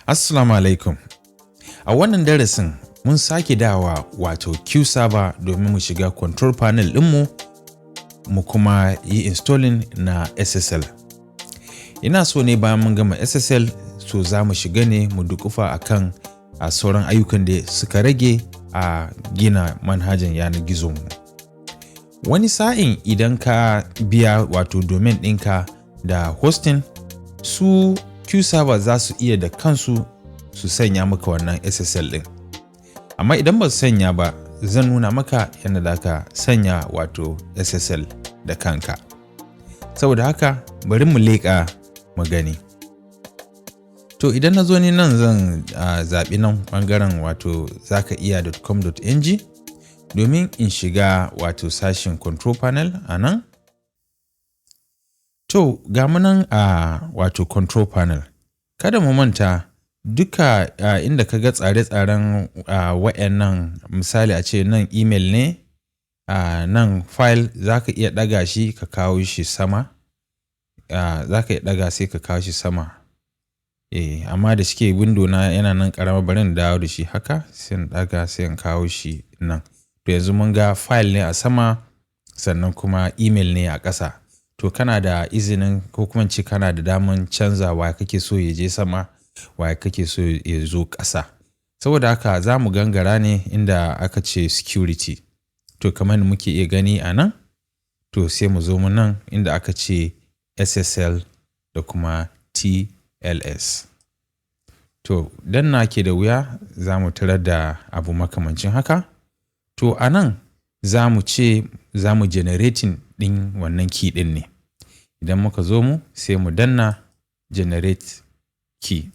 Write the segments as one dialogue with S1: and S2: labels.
S1: Assalamu alaikum. A wannan darasin mun sake dawa wato Q server domin mu shiga control panel ɗinmu mu kuma yi installing na SSL. Ina so ne bayan mun gama SSL so za mu shiga ne mu dukufa akan sauran ayyukan da suka rage a gina manhajan yanar gizon mu. Wani sa'in idan ka biya wato domain ɗinka da hosting su Q server za su iya da kansu su sanya maka wannan SSL ɗin. Amma idan ba su sanya ba zan nuna maka yadda za ka sanya wato SSL da kanka. Saboda haka bari mu leƙa mu gani. To idan na zo ni nan zan zaɓi nan ɓangaren wato zakaiya.com.ng domin in shiga wato sashin control panel a nan. To ga mu nan a wato control panel. Kada mu manta duka inda ka ga tsare-tsaren wa'annan misali a ce nan email ne, nan file za ka iya ɗaga shi ka kawo shi sama. Za ka iya ɗaga sai ka kawo shi sama. Amma da shike window na yana nan ƙarama bari in dawo da shi haka sai in ɗaga sai in kawo shi nan. To yanzu mun ga file ne a sama sannan kuma email ne a ƙasa. To kana da izinin ko kuma ce kana da daman canza wa kake so ya je sama wa kake so ya zo ƙasa. Saboda haka za mu gangara ne inda aka ce security. To kamar da muke iya gani a nan, to sai mu zo mu nan inda aka ce SSL da kuma TLS. To dan na ke da wuya za mu tarar da abu makamancin haka. To a nan za mu ce za mu generating ɗin wannan key ɗin ne. Idan muka zo mu sai mu danna generate key.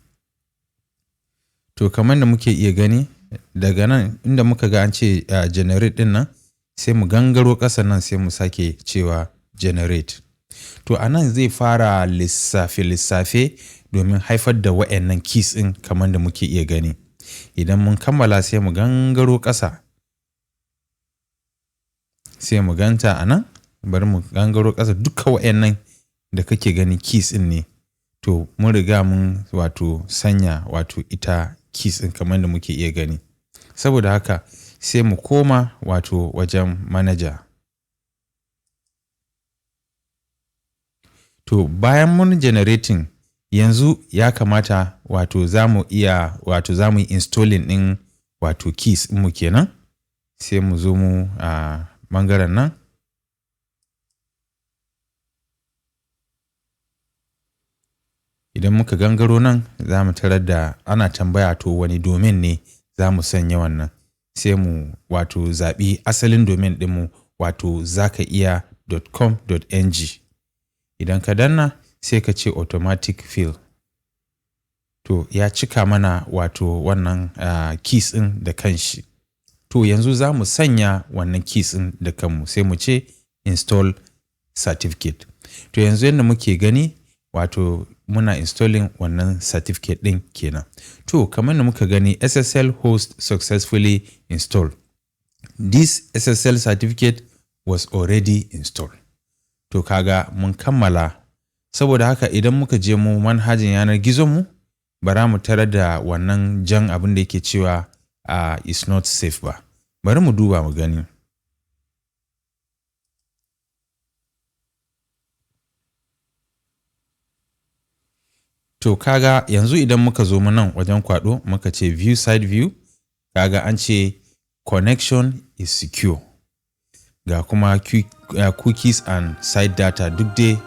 S1: To kamar da muke iya gani daga nan inda muka ga an ce generate ɗin nan sai mu gangaro ƙasa nan sai mu sake cewa generate. To a nan zai fara lissafe domin haifar da wa'annan keys ɗin kamar da muke iya gani. Idan mun kammala sai mu gangaro ƙasa. Sai mu ganta a nan, bari mu gangaro ƙasa duka wa'annan da kake gani keys ɗin ne. To mun riga mun wato sanya wato ita keys ɗin kamar da muke iya gani. Saboda haka sai mu koma wato wajen manaja. To bayan mun generating yanzu ya kamata wato za mu yi installing ɗin wato keys ɗin mu kenan. Sai mu zo mu a ɓangaren nan. Idan muka gangaro nan za mu tarar da ana tambaya to wani domain ne za mu sanya wannan. Sai mu wato zaɓi asalin domain ɗinmu wato zakaiya.com.ng. Idan ka danna sai ka ce automatic fill. To ya cika mana wato wannan keys ɗin da kanshi. To yanzu za mu sanya wannan keys ɗin da kanmu sai mu ce install certificate. To yanzu yadda muke gani wato muna installing wannan certificate ɗin kenan. To kamar da muka gani SSL host successfully installed. This SSL certificate was already installed. To kaga mun kammala. Saboda haka idan muka je mu manhajin yanar gizon mu bara mu tarar da wannan jan abin da yake cewa is not safe ba. Bari mu duba mu gani. To kaga yanzu idan muka zo mu nan wajen kwado muka ce view side view, kaga an ce connection is secure. Ga kuma cookies and site data duk dai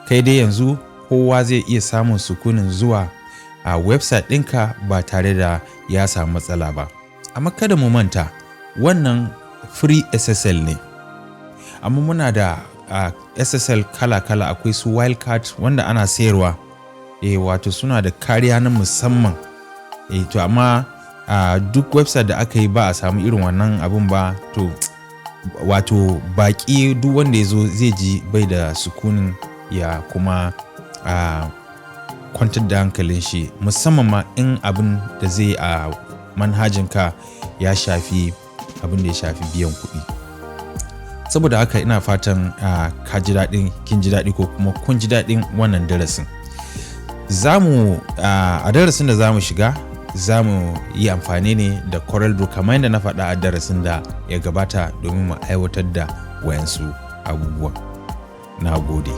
S1: kai dai yanzu kowa zai iya samun sukunin zuwa a website ɗinka ba tare da ya samu matsala ba. Amma kada mu manta wannan free SSL ne. Amma muna da SSL kala-kala akwai su wildcard wanda ana sayarwa. Wato suna da kariya na musamman. To amma duk website da aka yi ba a samu irin wannan abun ba. To wato baƙi duk wanda ya zo zai ji bai da sukunin ya kuma kwantar da hankalin shi musamman ma in abin da zai a manhajinka ya shafi abin da ya shafi biyan kuɗi. Saboda haka ina fatan ka ji daɗin kin ji daɗi ko kuma kun ji daɗin wannan darasin. a darasin da za mu shiga za mu yi amfani ne da Corel Draw kamar yadda na faɗa a darasin da ya gabata domin mu aiwatar da wayansu abubuwan. Na gode.